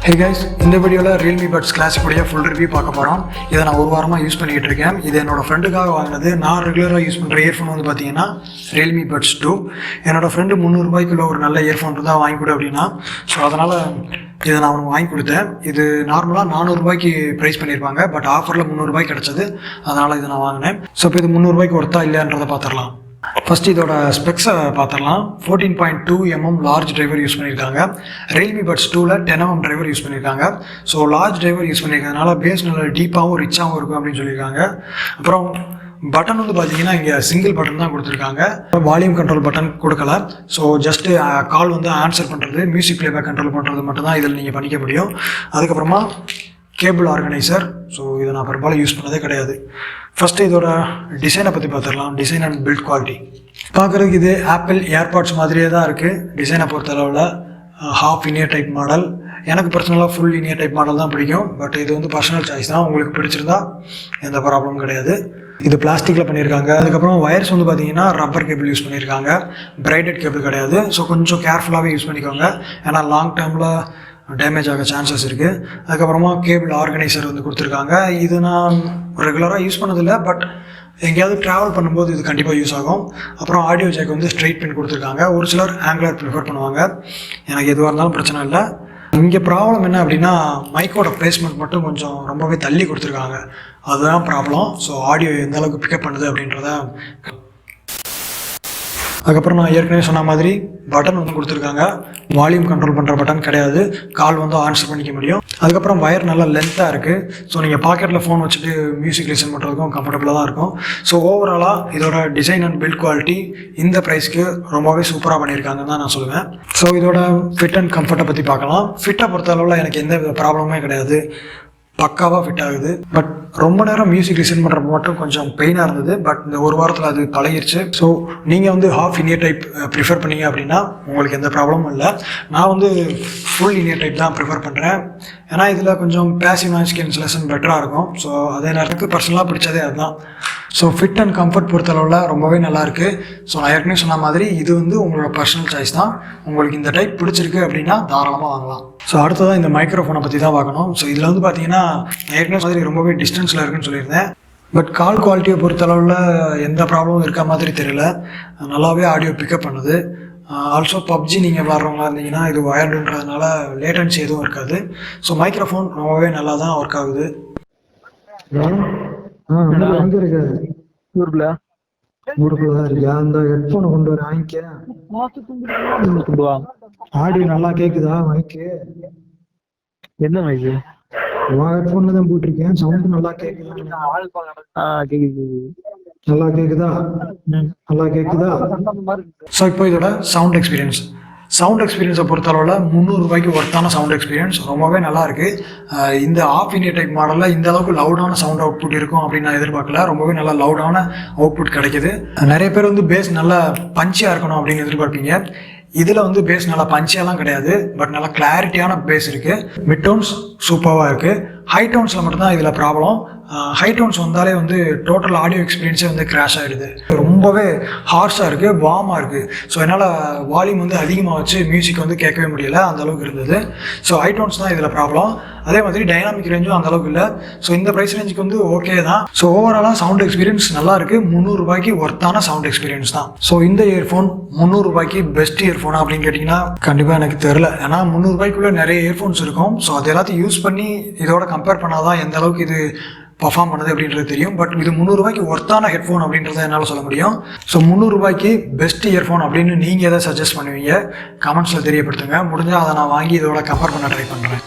Hey guys, இந்த வீடியோவில் Realme Buds Classic உடைய ஃபுல் ரிவ்யூ பார்க்க போகிறோம். இதை நான் ஒரு வாரமாக யூஸ் பண்ணிகிட்டு இருக்கேன். இது என்னோடய ஃப்ரெண்டுக்காக வாங்கினது. நான் ரெகுலராக யூஸ் பண்ணுற இயர்ஃபோன் வந்து பார்த்தீங்கன்னா Realme Buds 2. என்னோடய ஃப்ரெண்டு ₹300 ஒரு நல்ல இயர்ஃபோன் இருந்தால் வாங்கி கொடு அப்படின்னா, ஸோ அதனால் இதை நான் அவனுக்கு வாங்கி கொடுத்தேன். இது நார்மலாக ₹400 ப்ரைஸ் பண்ணியிருப்பாங்க, பட் ஆஃபரில் ₹300 கிடச்சது. அதனால் இதை நான் வாங்கினேன். ஸோ இப்போ இது ₹300 ஒர்த்தா இல்லையான்றதை பார்த்துடலாம். ஃபர்ஸ்ட் இதோட ஸ்பெக்ஸை பார்த்துடலாம். 14.2mm லார்ஜ் டிரைவர் யூஸ் பண்ணியிருக்காங்க. Realme Buds 2ல் 10mm டிரைவர் யூஸ் பண்ணியிருக்காங்க. ஸோ லார்ஜ் டிரைவர் யூஸ் பண்ணியிருக்கிறதுனால பேஸ் நல்ல டீப்பாகவும் ரிச்சாகவும் இருக்கும் அப்படின்னு சொல்லியிருக்காங்க. அப்புறம் பட்டன் வந்து பார்த்தீங்கன்னா இங்கே சிங்கிள் பட்டன் தான் கொடுத்துருக்காங்க. வால்யூம் கண்ட்ரோல் பட்டன் கொடுக்கல. ஸோ ஜஸ்ட்டு கால் வந்து ஆன்சர் பண்ணுறது, மியூசிக் ப்ளேபேக் கண்ட்ரோல் பண்ணுறது மட்டும்தான் இதில் நீங்கள் பண்ணிக்க முடியும். அதுக்கப்புறமா கேபிள் ஆர்கனைசர். ஸோ இதை நான் பெரும்பாலும் யூஸ் பண்ணதே கிடையாது. ஃபஸ்ட்டு இதோட டிசைனை பற்றி பார்த்துடலாம். டிசைன் அண்ட் பில்ட் குவாலிட்டி பார்க்குறதுக்கு இது ஆப்பிள் ஏர்பாட்ஸ் மாதிரியே தான் இருக்குது. டிசைனை பொறுத்தளவில் ஹாஃப் இனியர் டைப் மாடல். எனக்கு பர்சனலாக ஃபுல் இனியர் டைப் மாடல் தான் பிடிக்கும். பட் இது வந்து பர்சனல் சாய்ஸ் தான். உங்களுக்கு பிடிச்சிருந்தா எந்த ப்ராப்ளமும் கிடையாது. இது பிளாஸ்டிக்கில் பண்ணியிருக்காங்க. அதுக்கப்புறம் வயர்ஸ் வந்து பார்த்தீங்கன்னா ரப்பர் கேபிள் யூஸ் பண்ணியிருக்காங்க. பிரைடட் கேபிள் கிடையாது. ஸோ கொஞ்சம் கேர்ஃபுல்லாகவே யூஸ் பண்ணிக்கோங்க, ஏன்னா லாங் டேர்மில் டேமேஜ் ஆக சான்சஸ் இருக்குது. அதுக்கப்புறமா கேபிள் ஆர்கனைசர் வந்து கொடுத்துருக்காங்க. இது நான் ரெகுலராக யூஸ் பண்ணதில்லை, பட் எங்கேயாவது ட்ராவல் பண்ணும்போது இது கண்டிப்பாக யூஸ் ஆகும். அப்புறம் ஆடியோ ஜாக் வந்து ஸ்ட்ரைட் பின் கொடுத்துருக்காங்க. ஒரு சிலர் ஆங்குலர் ப்ரிஃபர் பண்ணுவாங்க. எனக்கு எதுவாக இருந்தாலும் பிரச்சனை இல்லை. இங்கே ப்ராப்ளம் என்ன அப்படின்னா, மைக்கோட பிளேஸ்மெண்ட் மட்டும் கொஞ்சம் ரொம்பவே தள்ளி கொடுத்துருக்காங்க. அதுதான் ப்ராப்ளம். ஸோ ஆடியோ எந்த அளவுக்கு பிக்கப் பண்ணுது அப்படின்றத. அதுக்கப்புறம் நான் ஏற்கனவே சொன்ன மாதிரி பட்டன் வந்து கொடுத்துருக்காங்க. வால்யூம் கண்ட்ரோல் பண்ணுற பட்டன் கிடையாது. கால் வந்து ஆன்சர் பண்ணிக்க முடியும். அதுக்கப்புறம் வயர் நல்லா லென்த்தாக இருக்குது. ஸோ நீங்கள் பாக்கெட்டில் ஃபோன் வச்சுட்டு மியூசிக் லிசன் பண்ணுறதுக்கும் கம்ஃபர்டபுளாக தான் இருக்கும். ஸோ ஓவராலாக இதோட டிசைன் அண்ட் பில்ட் குவாலிட்டி இந்த ப்ரைஸ்க்கு ரொம்பவே சூப்பராக பண்ணியிருக்காங்கன்னு தான் நான் சொல்லுவேன். ஸோ இதோட ஃபிட் அண்ட் கம்ஃபர்ட்டை பற்றி பார்க்கலாம். ஃபிட்டை பொறுத்த அளவில் எனக்கு எந்த வித ப்ராப்ளமே கிடையாது. பக்காவாக ஃபிட் ஆகுது. பட் ரொம்ப நேரம் மியூசிக் லிசன் பண்ணுறப்ப மட்டும் கொஞ்சம் பெயினாக இருந்தது. பட் இந்த ஒரு வாரத்தில் அது பழகிருச்சு. ஸோ நீங்கள் வந்து ஹாஃப் இனியர் டைப் ப்ரிஃபர் பண்ணீங்க அப்படின்னா உங்களுக்கு எந்த ப்ராப்ளமும் இல்லை. நான் வந்து ஃபுல் இனியர் டைப் தான் ப்ரிஃபர் பண்ணுறேன். ஏன்னா இதில் கொஞ்சம் பேசிவ் நாய்ஸ் கேன்சலேஷன் பெட்டராக இருக்கும். ஸோ அதே நேரத்துக்கு பர்சனலாக பிடிச்சதே அதுதான். ஸோ ஃபிட் அண்ட் கம்ஃபர்ட் பொறுத்தளவில் ரொம்பவே நல்லாயிருக்கு. ஸோ நான் ஏற்கனவே சொன்ன மாதிரி இது வந்து உங்களோட பர்சனல் சாய்ஸ் தான். உங்களுக்கு இந்த டைப் பிடிச்சிருக்கு அப்படின்னா தாராளமாக வாங்கலாம். ஸோ அடுத்ததான் இந்த மைக்ரோஃபோனை பற்றி தான் பார்க்கணும். ஸோ இதில் வந்து பார்த்தீங்கன்னா ஏற்கனவே மாதிரி ரொம்பவே டிஸ்டன்ஸில் இருக்குன்னு சொல்லியிருந்தேன். பட் கால் குவாலிட்டியை பொறுத்தளவில் எந்த ப்ராப்ளமும் இருக்க மாதிரி தெரியல. நல்லாவே ஆடியோ பிக்கப் பண்ணுது. ஆல்சோ பப்ஜி நீங்கள் விளாட்றவங்களா இருந்தீங்கன்னா இது வயர்டுன்றதுனால லேட்டன்சி எதுவும் இருக்காது. ஸோ மைக்ரோஃபோன் ரொம்பவே நல்லா தான் ஒர்க் ஆகுது. எங்க இருக்கு? ஊருக்குள்ள இருக்கியா? அந்த ஹெட்போனை கொண்டு வர வாங்கிக்க. ஆடியோ நல்லா கேக்குதா? மைக்கு என்ன மைக்கு? ஹெட்போன்ல தான் போட்டிருக்கேன். சவுண்ட் நல்லா கேக்குதா? நல்லா கேக்குதா? நல்லா கேக்குதா? ஸோ இப்போ இதோட சவுண்ட் எக்ஸ்பீரியன்ஸை பொறுத்தளவில் ₹300 ஒர்த்தான சவுண்ட் எக்ஸ்பீரியன்ஸ் ரொம்பவே நல்லா இருக்குது. இந்த ஆஃப் இனியர் டைப் மாடலில் இந்த அளவுக்கு லவுடான சவுண்ட் அவுட்புட் இருக்கும் அப்படின்னு நான் எதிர்பார்க்கல. ரொம்பவே நல்லா லவுடான அவுட்புட் கிடைக்குது. நிறைய பேர் வந்து பேஸ் நல்லா பஞ்சியாக இருக்கணும் அப்படின்னு எதிர்பார்ப்பீங்க. இதில் வந்து பேஸ் நல்லா பஞ்சியெல்லாம் கிடையாது, பட் நல்லா கிளாரிட்டியான பேஸ் இருக்குது. மிட் டோன்ஸ் சூப்பராக இருக்குது. ஹை டோன்ஸில் மட்டும்தான் இதில் ப்ராப்ளம். ஹை டோன்ஸ் வந்தாலே வந்து டோட்டல் ஆடியோ எக்ஸ்பீரியன்ஸே வந்து கிராஷ் ஆகிடுது. ரொம்பவே ஹார்ஷாக இருக்குது, வார்மாக இருக்குது. ஸோ என்னால் வால்யூம் வந்து அதிகமாக வச்சு மியூசிக் வந்து கேட்கவே முடியல, அந்தளவுக்கு இருந்தது. ஸோ ஹை டோன்ஸ் தான் இதில் ப்ராப்ளம். அதே மாதிரி டைனாமிக் ரேஞ்சும் அந்தளவுக்கு இல்லை. ஸோ இந்த ப்ரைஸ் ரேஞ்சுக்கு வந்து ஓகே தான். ஸோ ஓவராலாக சவுண்ட் எக்ஸ்பீரியன்ஸ் நல்லா இருக்குது. ₹300 ஒர்த்தான சவுண்ட் எக்ஸ்பீரியன்ஸ் தான். ஸோ இந்த இயர்ஃபோன் ₹300 பெஸ்ட் இயர்ஃபோனா அப்படின்னு கேட்டிங்கன்னா கண்டிப்பாக எனக்கு தெரில. ஏன்னா ₹300 நிறைய இயர்ஃபோன்ஸ் இருக்கும். ஸோ அது எல்லாத்தையும் யூஸ் பண்ணி இதோட கம்பேர் பண்ணால் தான் எந்த அளவுக்கு இது பர்ஃபார்ம் பண்ணுது அப்படின்றது தெரியும். பட் இது ₹300 ஒர்த்தான ஹெட்ஃபோன் அப்படின்றத என்னால் சொல்ல முடியும். ஸோ ₹300 பெஸ்ட் இயர்ஃபோன் அப்படின்னு நீங்கள் எதை சஜஸ்ட் பண்ணுவீங்க? கமெண்ட்ஸில் தெரியப்படுத்துங்க. முடிஞ்சால் அதை நான் வாங்கி இதோட கம்பேர் பண்ண ட்ரை பண்ணுறேன்.